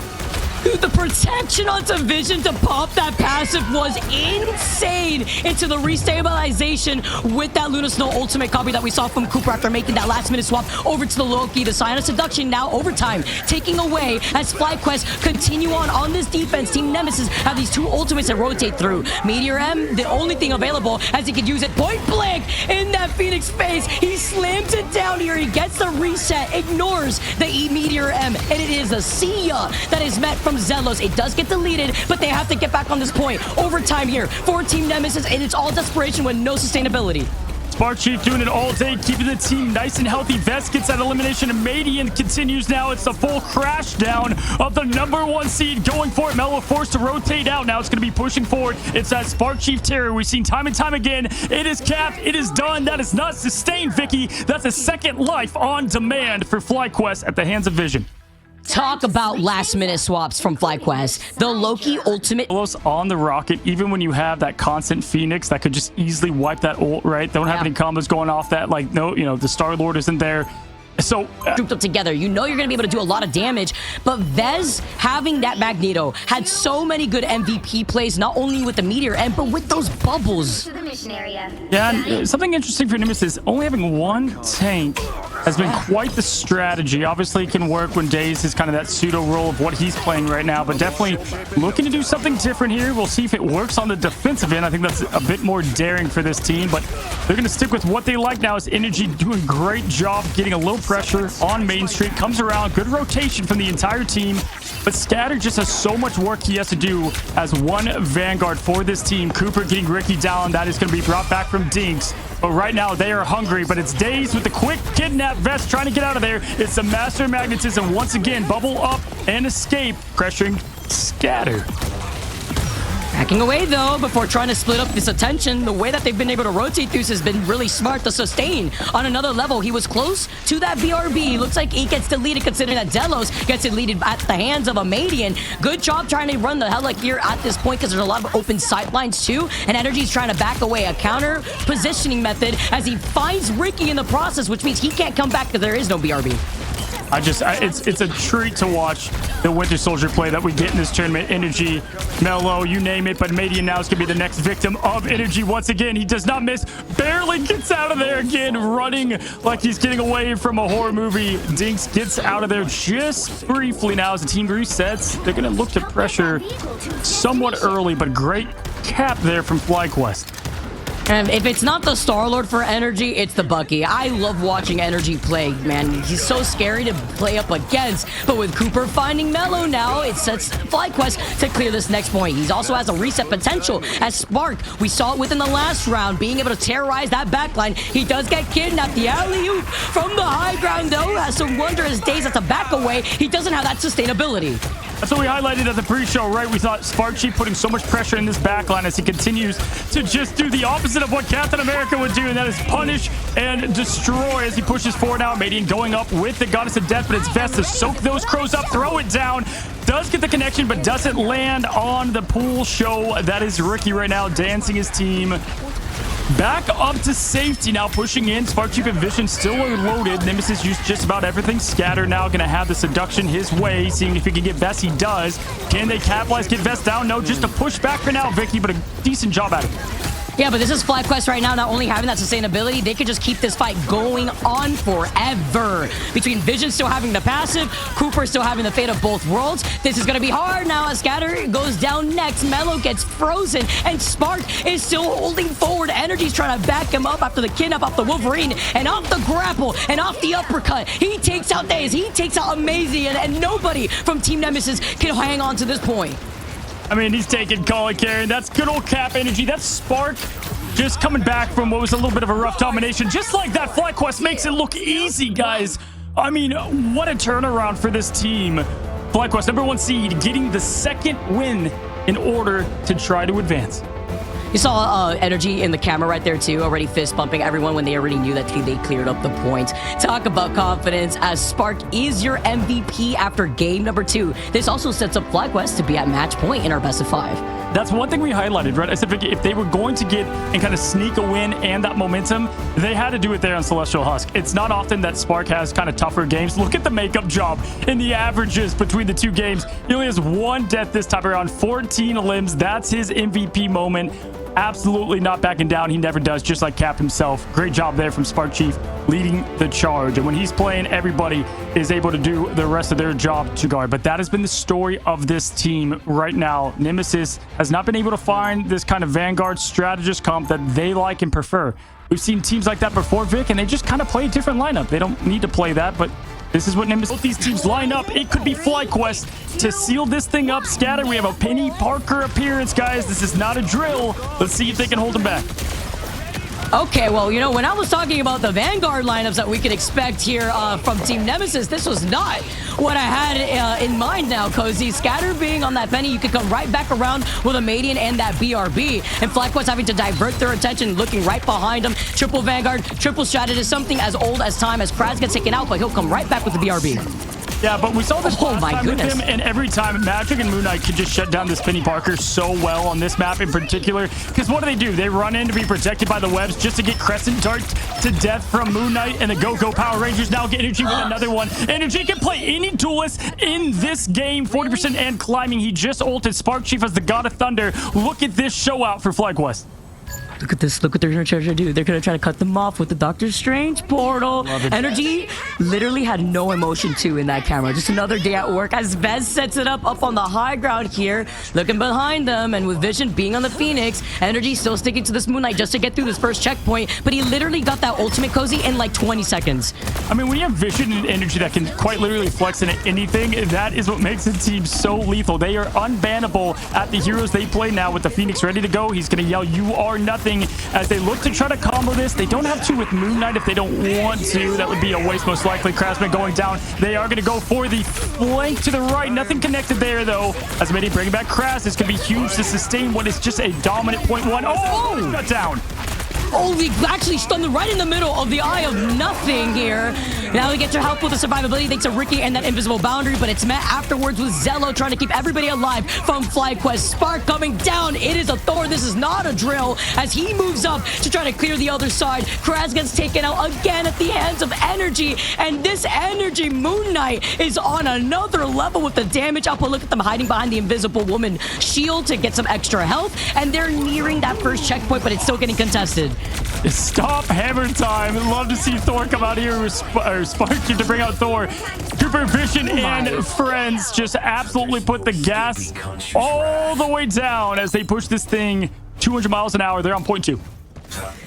Speaker 1: Dude, the protection onto Vision to pop that passive was insane into the restabilization with that Luna Snow ultimate copy that we saw from Cooper after making that last-minute swap over to the Loki. The Sign of Seduction now overtime, taking away as FlyQuest continue on this defense. Team Nemesis have these 2 ultimates that rotate through. Meteor M, the only thing available as he could use it point blank in that Phoenix face. He slams it down here. He gets the reset, ignores the Meteor M, and it is a see ya that is met from Zelos. It does get deleted, but they have to get back on this point. Overtime here for Team Nemesis, and it's all desperation with no sustainability.
Speaker 2: SparkChief doing it all day, keeping the team nice and healthy. Vest gets that elimination. Amadien continues now. It's the full crash down of the #1 seed going for it. Melo forced to rotate out. Now it's going to be pushing forward. It's that SparkChief terror we've seen time and time again. It is capped. It is done. That is not sustained, Vicky. That's a second life on demand for FlyQuest at the hands of Vision.
Speaker 1: Talk about last-minute swaps from FlyQuest. The Loki ultimate
Speaker 2: on the rocket, even when you have that constant Phoenix that could just easily wipe that ult, right? Don't have any combos going off that. Like, no, you know, the Star-Lord isn't there. So
Speaker 1: grouped up together, you know you're going to be able to do a lot of damage, but Vez having that Magneto had so many good MVP plays, not only with the Meteor M, but with those bubbles.
Speaker 2: Yeah, and something interesting for Nemesis, only having 1 tank has been quite the strategy. Obviously, it can work when Daes is kind of that pseudo role of what he's playing right now, but definitely looking to do something different here. We'll see if it works on the defensive end. I think that's a bit more daring for this team, but they're going to stick with what they like now. Is Energy doing a great job getting a little pressure on Main Street, comes around, good rotation from the entire team, but Scatter just has so much work he has to do as one Vanguard for this team. Cooper getting Ricky down. That is going to be brought back from Dinks, but right now they are hungry, but it's Daes with the quick kidnap vest trying to get out of there. It's the Master of Magnetism once again, bubble up and escape, pressuring Scatter.
Speaker 1: Backing away, though, before trying to split up this attention. The way that they've been able to rotate through has been really smart to sustain. On another level, he was close to that BRB. Looks like he gets deleted, considering that Zelos gets deleted at the hands of Amadien. Good job trying to run the Hella here at this point, because there's a lot of open sightlines, too. And Energy's trying to back away. A counter positioning method as he finds Ricky in the process, which means he can't come back because there is no BRB.
Speaker 2: It's a treat to watch the Winter Soldier play that we get in this tournament. Energy, Melo, you name it, but Amadien now is going to be the next victim of Energy once again. He does not miss, barely gets out of there again, running like he's getting away from a horror movie. Dinks gets out of there just briefly now as the team resets. They're going to look to pressure somewhat early, but great cap there from FlyQuest.
Speaker 1: And if it's not the Star-Lord for Energy, it's the Bucky. I love watching Energy play, man. He's so scary to play up against. But with Cooper finding Melo now, it sets FlyQuest to clear this next point. He also has a reset potential as Spark. We saw it within the last round, being able to terrorize that backline. He does get kidnapped. The alley-oop from the high ground, though, has some wonder as Daes has to back away. He doesn't have that sustainability.
Speaker 2: That's what we highlighted at the pre-show, right? We thought SparkChief putting so much pressure in this backline as he continues to just do the opposite of what Captain America would do, and that is punish and destroy as he pushes forward now. Amadien going up with the Goddess of Death, but it's best to soak those crows up, throw it down. Does get the connection, but doesn't land on the pool show. That is Ricky right now dancing his team back up to safety now, pushing in. SparkChief and Vision still are loaded. Nemesis used just about everything. Scatter now going to have the seduction his way, seeing if he can get Vest. He does. Can they capitalize, get Vest down? No, just a push back for now, Vicky, but a decent job at it.
Speaker 1: Yeah, but this is FlyQuest right now, not only having that sustainability, they could just keep this fight going on forever. Between Vision still having the passive, Cooper still having the fate of both worlds, this is going to be hard now as Scatter goes down next. Melo gets frozen, and Spark is still holding forward. Energy's trying to back him up after the kidnap off the Wolverine, and off the grapple, and off the uppercut. He takes out Daes, he takes out Amadien, and nobody from Team Nemesis can hang on to this point.
Speaker 2: I mean, he's taking Colin Karen. That's good old Cap Energy. That's Spark just coming back from what was a little bit of a rough domination. Just like that, FlyQuest makes it look easy, guys. I mean, what a turnaround for this team. FlyQuest, #1 seed, getting the second win in order to try to advance.
Speaker 1: You saw energy in the camera right there too, already fist bumping everyone when they already knew that they cleared up the point. Talk about confidence, as Spark is your MVP after game number 2. This also sets up FlyQuest to be at match point in our best of 5.
Speaker 2: That's one thing we highlighted, right? I said, Vicky, if they were going to get and kind of sneak a win and that momentum, they had to do it there on Celestial Husk. It's not often that Spark has kind of tougher games. Look at the makeup job in the averages between the two games. He only has 1 death this time around, 14 limbs. That's his MVP moment. Absolutely not backing down. He never does, just like Cap himself. Great job there from SparkChief, leading the charge. And when he's playing, everybody is able to do the rest of their job to guard. But that has been the story of this team right now. Nemesis has not been able to find this kind of Vanguard strategist comp that they like and prefer. We've seen teams like that before, Vic, and they just kind of play a different lineup. They don't need to play that, but this is what Nemesis. Both these teams line up. It could be FlyQuest to seal this thing up. Scatter, we have a Penny Parker appearance, guys. This is not a drill. Let's see if they can hold him back.
Speaker 1: Okay, well, you know, when I was talking about the Vanguard lineups that we could expect here from Team Nemesis, this was not what I had in mind now, Cozy. Scatter being on that Penny, you could come right back around with a Madian and that BRB. And FlyQuest having to divert their attention, looking right behind them. Triple Vanguard, triple Stratted is something as old as time as Kraz gets taken out, but he'll come right back with the BRB.
Speaker 2: Yeah, but we saw this last time with
Speaker 1: goodness.
Speaker 2: him, and every time Magic and Moon Knight could just shut down this Penny Parker so well on this map in particular. Because what do? They run in to be protected by the webs just to get Crescent Dart to death from Moon Knight, and the Go-Go Power Rangers now get Energy with another one. Energy can play any duelist in this game, 40% and climbing. He just ulted SparkChief as the God of Thunder. Look at this show out for FlyQuest.
Speaker 1: Look at this. Look what they're going to try to do. They're going to try to cut them off with the Doctor Strange portal. Energy literally had no emotion, too, in that camera. Just another day at work as Vez sets it up on the high ground here. Looking behind them, and with Vision being on the Phoenix, Energy still sticking to this Moon Knight just to get through this first checkpoint. But he literally got that ultimate, Cozy, in like 20 seconds.
Speaker 2: I mean, when you have Vision and Energy that can quite literally flex into anything, that is what makes the team so lethal. They are unbannable at the heroes they play now with the Phoenix ready to go. He's going to yell, "You are nothing," as they look to try to combo this. They don't have to with Moon Knight if they don't want to. That would be a waste, most likely. Craftsman going down. They are going to go for the flank to the right. Nothing connected there, though. As Midi bringing back Kras, it's going to be huge to sustain what is just a dominant 0.1. Oh, shut down.
Speaker 1: Oh, we actually stunned them right in the middle of the Eye of Nothing here. Now we get to help with the survivability thanks to Ricky and that invisible boundary, but it's met afterwards with Zelos trying to keep everybody alive from FlyQuest. Spark coming down. It is a Thor. This is not a drill as he moves up to try to clear the other side. Kraz gets taken out again at the hands of Energy, and this Energy Moon Knight is on another level with the damage output. Look at them hiding behind the invisible woman shield to get some extra health, and they're nearing that first checkpoint, but it's still getting contested.
Speaker 2: Stop hammer time. Love to see Thor come out here with SparkChief to bring out Thor. Cooper Vision and friends just absolutely put the gas all the way down as they push this thing 200 miles an hour. They're on point 2.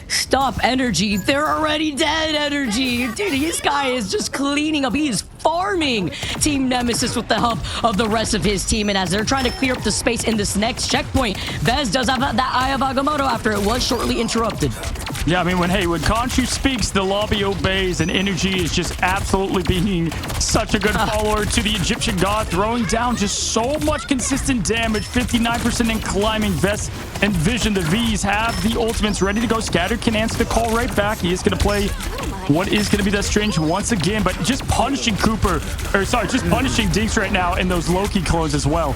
Speaker 1: Stop, Energy. They're already dead, Energy. Dude, this guy is just cleaning up. He is farming Team Nemesis with the help of the rest of his team. And as they're trying to clear up the space in this next checkpoint, Vez does have that Eye of Agamotto after it was shortly interrupted.
Speaker 2: Yeah, I mean, when Khonshu speaks, the lobby obeys, and Energy is just absolutely being such a good follower to the Egyptian god, throwing down just so much consistent damage, 59% in climbing. Vest and Vision, the Vs, have the ultimates ready to go. Scatter can answer the call right back. He is going to play what is going to be that Strange once again, but just punishing punishing Dinks right now in those Loki clones as well.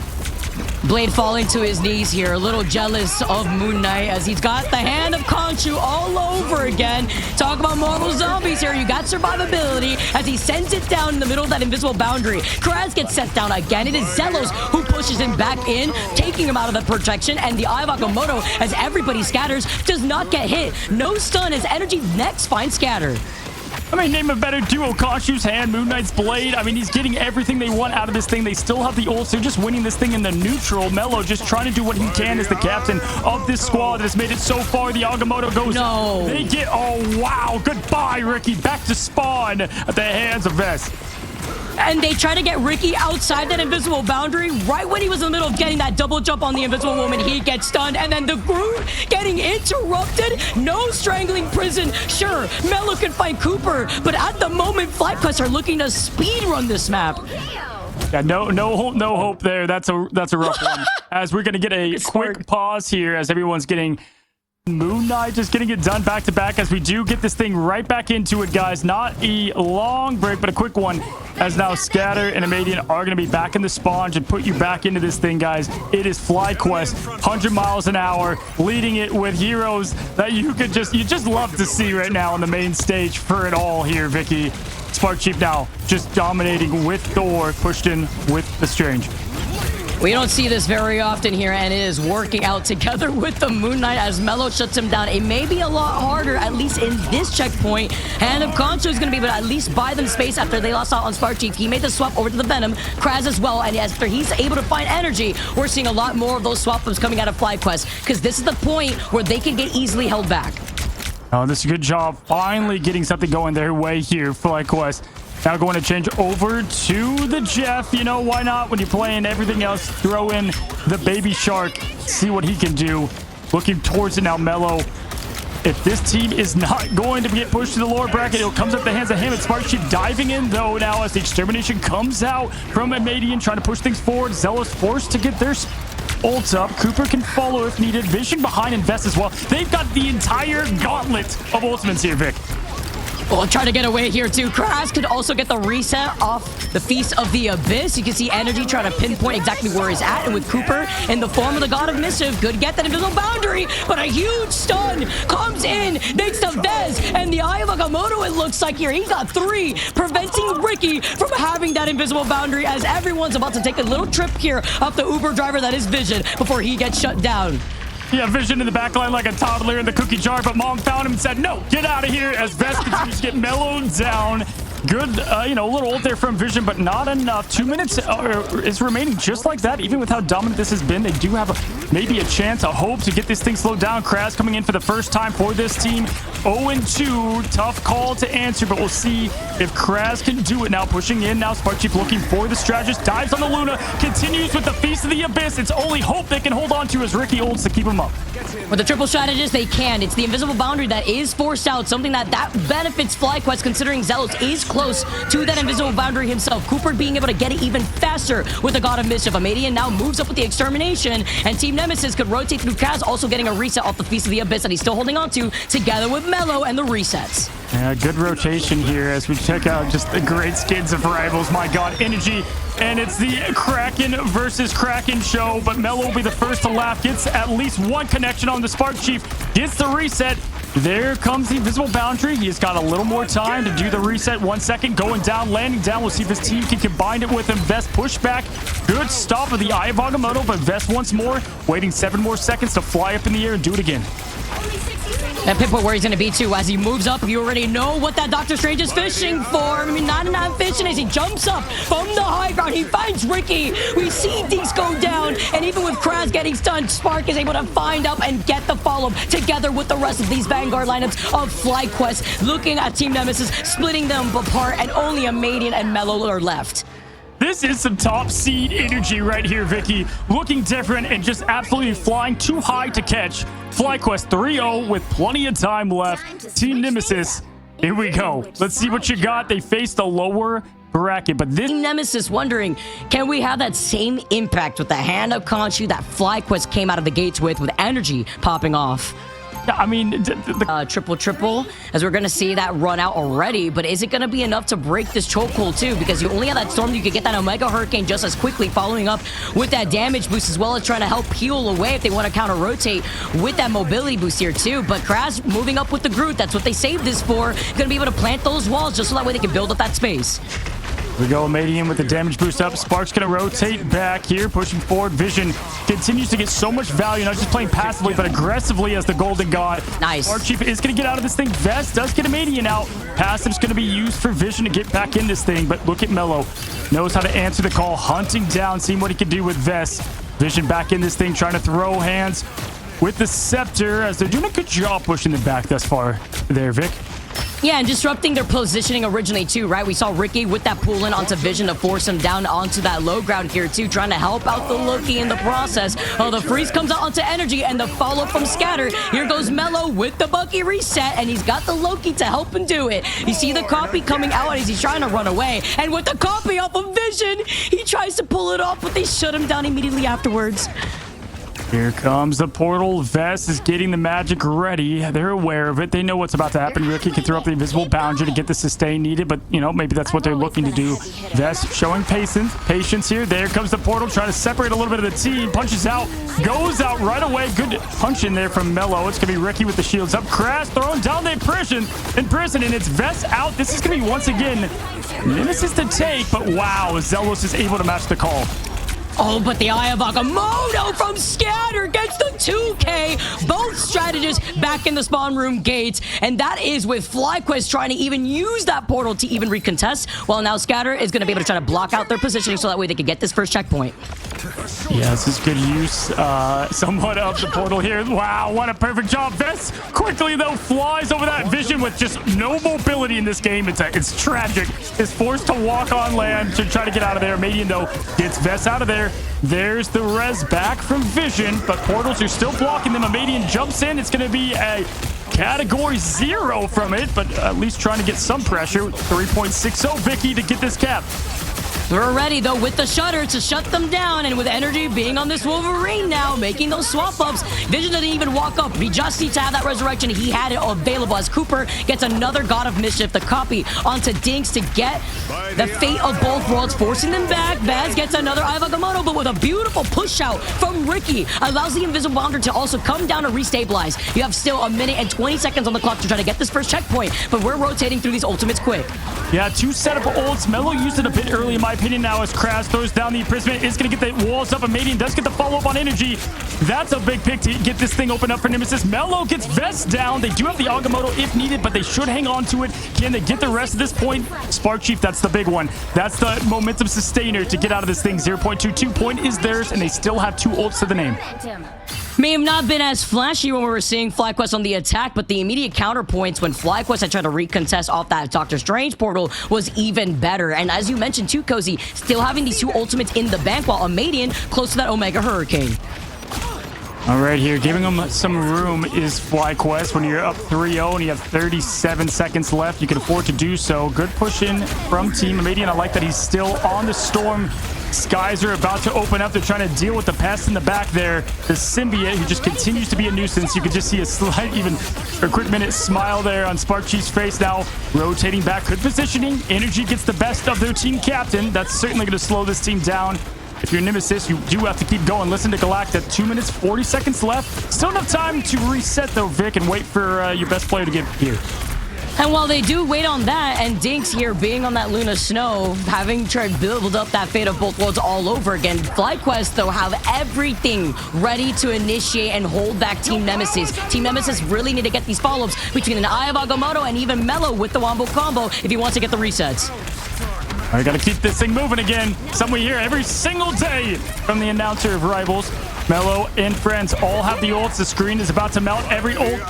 Speaker 1: Blade falling to his knees here, a little jealous of Moon Knight as he's got the hand of Khonshu all over again. Talk about mortal zombies here. You got survivability as he sends it down in the middle of that invisible boundary. Kraz gets set down again. It is Zelos who pushes him back in, taking him out of the protection, and the Eye of Agamotto, as everybody scatters, does not get hit. No stun as Energy next finds Scatter.
Speaker 2: I mean, name a better duo. Khonshu's hand, Moon Knight's blade. I mean, he's getting everything they want out of this thing. They still have the ults. They're just winning this thing in the neutral. Melo just trying to do what he can as the captain of this squad that has made it so far. The Agamotto goes.
Speaker 1: No.
Speaker 2: They get, oh, wow. Goodbye, Ricky. Back to spawn at the hands of Vest.
Speaker 1: And they try to get Ricky outside that invisible boundary. Right when he was in the middle of getting that double jump on the invisible woman, he gets stunned. And then the Groot getting interrupted. No strangling prison. Sure, Melo can find Cooper, but at the moment, FlyQuest are looking to speed run this map.
Speaker 2: Yeah, no hope there. That's a rough one. As we're gonna get a quick pause here, as everyone's getting Moon Knight just getting it done back to back, as we do get this thing right back into it, guys. Not a long break, but a quick one, as now Scatter and Amadien are going to be back in the sponge and put you back into this thing, guys. It is FlyQuest, 100 miles an hour, leading it with heroes that you just love to see right now on the main stage for it all here, Vicky. SparkChief now just dominating with Thor, pushed in with the Strange.
Speaker 1: We don't see this very often here, and it is working out together with the Moon Knight as Melo shuts him down. It may be a lot harder, at least in this checkpoint. And if Concho is going to be able to at least buy them space after they lost out on SparkChief, he made the swap over to the Venom, Kraz as well, and after he's able to find energy, we're seeing a lot more of those swap ups coming out of FlyQuest, because this is the point where they can get easily held back.
Speaker 2: Oh, this is a good job finally getting something going their way here, FlyQuest. Now going to change over to the Jeff. You know, why not? When you're playing everything else, throw in the baby shark. See what he can do. Looking towards it now, Melo. If this team is not going to get pushed to the lower bracket, it comes up the hands of him. And SparkChief diving in, though, now as the extermination comes out from Amadien, trying to push things forward. Zelos forced to get their ult up. Cooper can follow if needed. Vision behind Invest as well. They've got the entire gauntlet of ultimates here, Vic.
Speaker 1: Well, trying to get away here too. Kraz could also get the reset off the Feast of the Abyss. You can see Energy trying to pinpoint exactly where he's at. And with Cooper in the form of the God of Mischief, could get that invisible boundary. But a huge stun comes in thanks to Vez. And the Eye of Agamotto, it looks like here. He's got 3, preventing Ricky from having that invisible boundary as everyone's about to take a little trip here off the Uber driver that is Vision before he gets shut down.
Speaker 2: Yeah, Vision in the backline like a toddler in the cookie jar, but Mom found him and said, no, get out of here, as Vest continues to get mellowed down. Good, little ult there from Vision, but not enough. 2 minutes is remaining just like that. Even with how dominant this has been, they do have maybe a chance, a hope to get this thing slowed down. Kraz coming in for the first time for this team. 0-2, tough call to answer, but we'll see if Kraz can do it now. Pushing in now, SparkChief looking for the strategist. Dives on the Luna, continues with the Feast of the Abyss. It's only hope they can hold on to as Ricky ults to keep him up.
Speaker 1: With the triple strategist, they can. It's the invisible boundary that is forced out, something that benefits FlyQuest, considering Zelos is close to that invisible boundary himself. Cooper being able to get it even faster with the God of Mischief. Amadien now moves up with the extermination, and Team Nemesis could rotate through Kaz, also getting a reset off the Feast of the Abyss that he's still holding on to, together with Melo and the resets.
Speaker 2: Yeah, good rotation here as we check out just the great skins of rivals. My God, Energy. And it's the Kraken versus Kraken show, but Melo will be the first to laugh. Gets at least one connection on the SparkChief. Gets the reset. There comes the invisible boundary. He's got a little more time to do the reset. 1 second, going down, landing down. We'll see if this team can combine it with Invest. Pushback. Good stop of the Eye of Agamotto, but Invest once more. Waiting 7 more seconds to fly up in the air and do it again.
Speaker 1: That pinpoint where he's going to be too as he moves up. You already know what that Doctor Strange is fishing for. I mean, not fishing as he jumps up from the high ground. He finds Ricky. We see Dinks go down, and even with Kraz getting stunned, Spark is able to find up and get the follow-up together with the rest of these Vanguard lineups of FlyQuest. Looking at Team Nemesis, splitting them apart, and only Amadien and Melo are left.
Speaker 2: This is some top seed energy right here, Vicky. Looking different and just absolutely flying too high to catch. FlyQuest 3-0 with plenty of time left. Team Nemesis, here we go. Let's see what you got. They face the lower bracket, but this
Speaker 1: Team Nemesis wondering, can we have that same impact with the hand of Khonshu that FlyQuest came out of the gates with energy popping off?
Speaker 2: I mean, the
Speaker 1: triple, as we're going to see that run out already, but is it going to be enough to break this chokehold too? Because you only have that storm, you could get that Omega Hurricane just as quickly, following up with that damage boost, as well as trying to help peel away if they want to counter-rotate with that mobility boost here too. But Kraz moving up with the Groot, that's what they saved this for. Going to be able to plant those walls just so that way they can build up that space.
Speaker 2: We go Amadien with the damage boost up. Spark's going to rotate back here, pushing forward. Vision continues to get so much value, not just playing passively, but aggressively as the Golden God.
Speaker 1: Nice.
Speaker 2: SparkChief is going to get out of this thing. Vest does get Amadien out. Passive's going to be used for Vision to get back in this thing, but look at Melo. Knows how to answer the call, hunting down, seeing what he can do with Vest. Vision back in this thing, trying to throw hands with the Scepter, as they're doing a good job pushing them back thus far there, Vic.
Speaker 1: Yeah, and disrupting their positioning originally too, right? We saw Ricky with that pull in onto Vision to force him down onto that low ground here too, trying to help out the Loki in the process. Oh, the freeze comes out onto Energy and the follow from Scatter. Here goes Melo with the Bucky reset, and he's got the Loki to help him do it. You see the copy coming out as he's trying to run away, and with the copy off of Vision, he tries to pull it off, but they shut him down immediately afterwards.
Speaker 2: Here comes the portal. Vest is getting the magic ready. They're aware of it. They know what's about to happen. Ricky can throw up the invisible boundary to get the sustain needed, but, you know, maybe that's what they're looking to do. Vest showing patience here. There comes the portal, trying to separate a little bit of the team. Punches out, goes out right away. Good punch in there from Melo. It's going to be Ricky with the shields up. Crash throwing down the imprison, and it's Vest out. This is going to be, once again, Nemesis to take, but wow, Zelos is able to match the call.
Speaker 1: Oh, but the Eye of Agamotto from Scatter gets the 2K. Both strategists back in the spawn room gates. And that is with FlyQuest trying to even use that portal to even recontest. Well, now Scatter is going to be able to try to block out their positioning so that way they can get this first checkpoint.
Speaker 2: Yeah, this is good use somewhat of the portal here. Wow, what a perfect job. Vest quickly, though, flies over that Vision with just no mobility in this game. It's tragic. Is forced to walk on land to try to get out of there. Amadien, though, gets Vest out of there. There's the res back from Vision, but portals are still blocking them. Amadien jumps in. It's going to be a category 0 from it, but at least trying to get some pressure. 3.60 Vicky to get this cap.
Speaker 1: We're ready, though, with the shutter to shut them down, and with Energy being on this Wolverine now, making those swap-ups. Vision didn't even walk up. He just needs to have that resurrection. He had it available as Cooper gets another God of Mischief, the copy onto Dinks to get the fate of both worlds, forcing them back. Baz gets another Eye of Agamotto, but with a beautiful push-out from Ricky, allows the invisible boundary to also come down to restabilize. You have still 1 minute and 20 seconds on the clock to try to get this first checkpoint, but we're rotating through these ultimates quick.
Speaker 2: Yeah, 2 setup ults. Melo used it a bit early, in my opinion. Now as Crash throws down the imprisonment, is going to get the walls up. Amadien does get the follow-up on Energy. That's a big pick to get this thing open up for Nemesis. Melo gets Vest down. They do have the Agamotto if needed, but they should hang on to it. Can they get the rest of this point? SparkChief, that's the big one. That's the momentum sustainer to get out of this thing. 0.22 point is theirs, and they still have 2 ults to the name.
Speaker 1: May have not been as flashy when we were seeing FlyQuest on the attack, but the immediate counterpoints when FlyQuest had tried to recontest off that Doctor Strange portal was even better. And as you mentioned too, Cozy, still having these 2 ultimates in the bank while Amadien close to that Omega Hurricane.
Speaker 2: All right, here, giving them some room is FlyQuest. When you're up 3-0 and you have 37 seconds left, you can afford to do so. Good push in from Team Amadien. I like that he's still on the storm. Skies are about to open up. They're trying to deal with the pest in the back there. The symbiote, who just continues to be a nuisance. You can just see a slight, even a quick minute smile there on SparkChief's face now. Rotating back, good positioning. Energy gets the best of their team captain. That's certainly going to slow this team down. If you're Nemesis, you do have to keep going. Listen to Galacta. 2 minutes, 40 seconds left. Still enough time to reset, though, Vic, and wait for your best player to get here.
Speaker 1: And while they do wait on that, and Dinks here being on that Luna Snow, having tried to build up that fate of both worlds all over again, FlyQuest, though, have everything ready to initiate and hold back Team Nemesis. Team Nemesis really need to get these follow-ups between an Eye of Agamotto and even Melo with the Wombo combo if he wants to get the resets.
Speaker 2: All right, got to keep this thing moving again. Something we hear every single day from the announcer of Rivals. Melo and friends all have the ults. The screen is about to melt. Every ult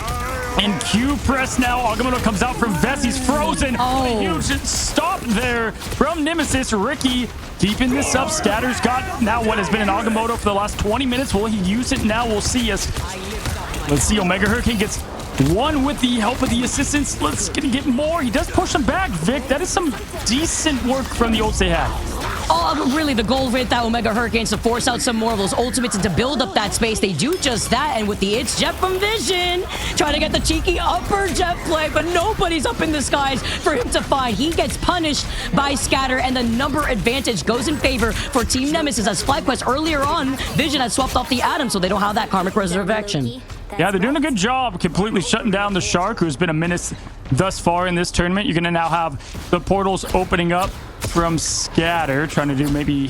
Speaker 2: in Q press now. Agamotto comes out from Vest. He's frozen.
Speaker 1: Oh.
Speaker 2: A huge stop there from Nemesis. Ricky keeping this up. Scatter's got now what has been an Agamotto for the last 20 minutes. Will he use it now? We'll see. Let's see. Omega Hurricane gets one with the help of the assistants. Let's get more. He does push them back, Vic. That is some decent work from the ults they had.
Speaker 1: Oh, really, the goal with that Omega Hurricane is to force out some more of those ultimates and to build up that space. They do just that, and with the It's Jet from Vision, trying to get the cheeky upper jet play, but nobody's up in the skies for him to find. He gets punished by Scatter, and the number advantage goes in favor for Team Nemesis, as FlyQuest earlier on, Vision had swapped off the Atom, so they don't have that Karmic Resurrection.
Speaker 2: Yeah, they're doing a good job completely shutting down the Shark, who's been a menace thus far in this tournament. You're going to now have the portals opening up from Scatter, trying to do maybe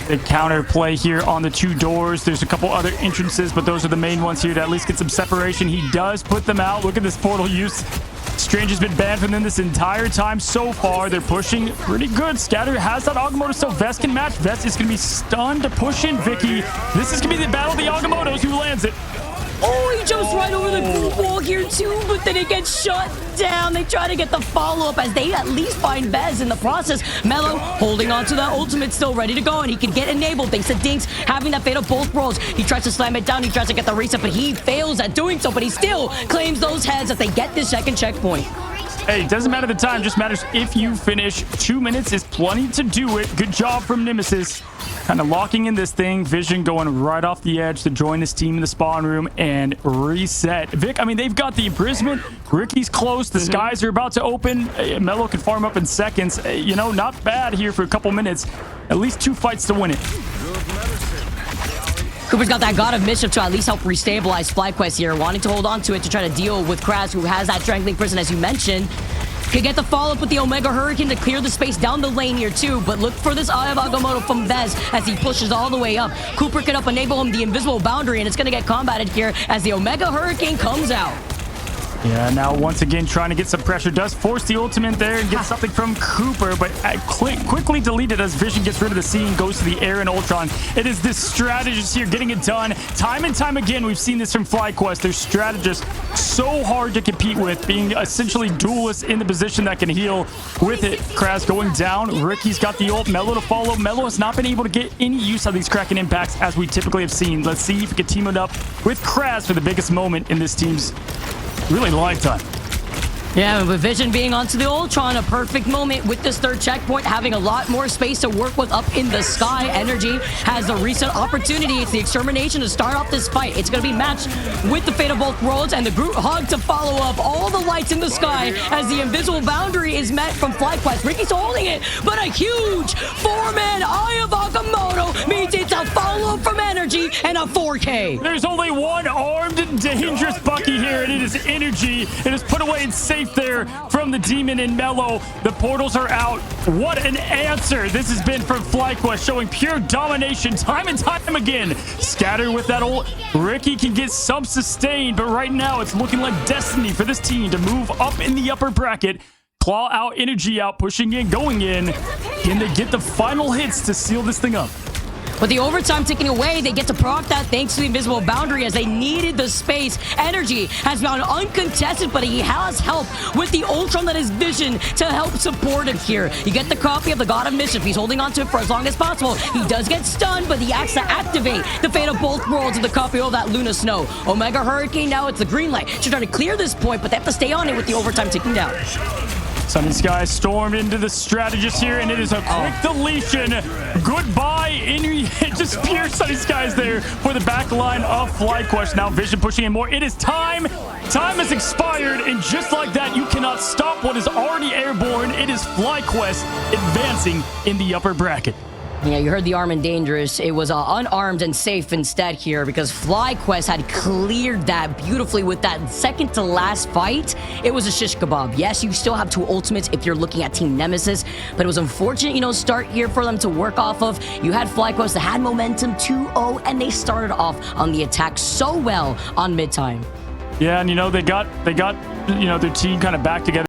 Speaker 2: the counter play here on the 2 doors. There's a couple other entrances, but those are the main ones here to at least get some separation. He does put them out. Look at this portal use. Strange has been banned from them this entire time so far. They're pushing pretty good. Scatter has that Agamotto, so Vest can match. Vest is going to be stunned to push in Vicky. This is going to be the battle of the Agamottos. Who lands it?
Speaker 1: Oh, he jumps right over the group wall here too, but then it gets shut down. They try to get the follow-up as they at least find Bez in the process. Melo holding on to that ultimate, still ready to go, and he can get enabled thanks to Dinks having that fate of both worlds. He tries to slam it down, he tries to get the reset, but he fails at doing so, but he still claims those heads as they get this second checkpoint.
Speaker 2: Hey, it doesn't matter the time, just matters if you finish. 2 minutes is plenty to do it. Good job from Nemesis. Kind of locking in this thing. Vision going right off the edge to join his team in the spawn room and reset. Vic, I mean, they've got the imprisonment. Ricky's close. The skies are about to open. Melo can farm up in seconds. You know, not bad here for a couple minutes. At least 2 fights to win it.
Speaker 1: Cooper's got that God of Mischief to at least help restabilize FlyQuest here, wanting to hold on to it to try to deal with Kraz, who has that Strangling Prison, as you mentioned. Could get the follow-up with the Omega Hurricane to clear the space down the lane here too, but look for this Eye of Agamotto from Bez as he pushes all the way up. Cooper can up enable him the invisible boundary, and it's going to get combated here as the Omega Hurricane comes out.
Speaker 2: Yeah, now once again trying to get some pressure. Does force the ultimate there and get something from Cooper, but quickly deleted as Vision gets rid of the scene, goes to the air and Ultron. It is this strategist here getting it done. Time and time again, we've seen this from FlyQuest. Their strategists so hard to compete with, being essentially duelists in the position that can heal with it. Kraz going down. Ricky's got the ult. Melo to follow. Melo has not been able to get any use of these Kraken impacts as we typically have seen. Let's see if we can team it up with Kraz for the biggest moment in this team's really lifetime.
Speaker 1: Yeah, with Vision being onto the Ultron, a perfect moment with this third checkpoint, having a lot more space to work with up in the sky. Energy has the reset opportunity. It's the extermination to start off this fight. It's going to be matched with the fate of both worlds and the Groot hug to follow up all the lights in the sky as the invisible boundary is met from FlyQuest. Ricky's holding it, but a huge 4-man Eye of Agamotto means it's a follow-up from Energy and a 4K.
Speaker 2: There's only one armed and dangerous Bucky here, and it is Energy. It is put away and safe there from the Demon and Melo. The portals are out. What an answer this has been from FlyQuest, showing pure domination time and time again. Scatter with that ult. Ricky can get some sustain, but right now it's looking like destiny for this team to move up in the upper bracket. Claw out, Energy out, pushing in, going in. Can they get the final hits to seal this thing up?
Speaker 1: With the overtime ticking away, they get to proc that thanks to the invisible boundary as they needed the space. Energy has gone uncontested, but he has help with the Ultron that is Vision to help support him here. You get the copy of the God of Mischief. He's holding on to it for as long as possible. He does get stunned, but he acts to activate the fate of both worlds in the copy of that Luna Snow. Omega Hurricane, now it's the green light to try to clear this point, but they have to stay on it with the overtime ticking down.
Speaker 2: Sunny Sky stormed into the strategist here, and it is a quick deletion. Goodbye, just pure Sunny Skies there for the back line of FlyQuest. Now Vision pushing in more. It is time. Time has expired, and just like that, you cannot stop what is already airborne. It is FlyQuest advancing in the upper bracket.
Speaker 1: Yeah, you heard the armed and dangerous. It was unarmed and safe instead here because FlyQuest had cleared that beautifully with that second to last fight. It was a shish kebab. Yes, you still have 2 ultimates if you're looking at Team Nemesis, but it was unfortunate, you know, start here for them to work off of. You had FlyQuest that had momentum 2-0, and they started off on the attack so well on mid-time.
Speaker 2: Yeah, and you know, they got you know, their team kind of back together.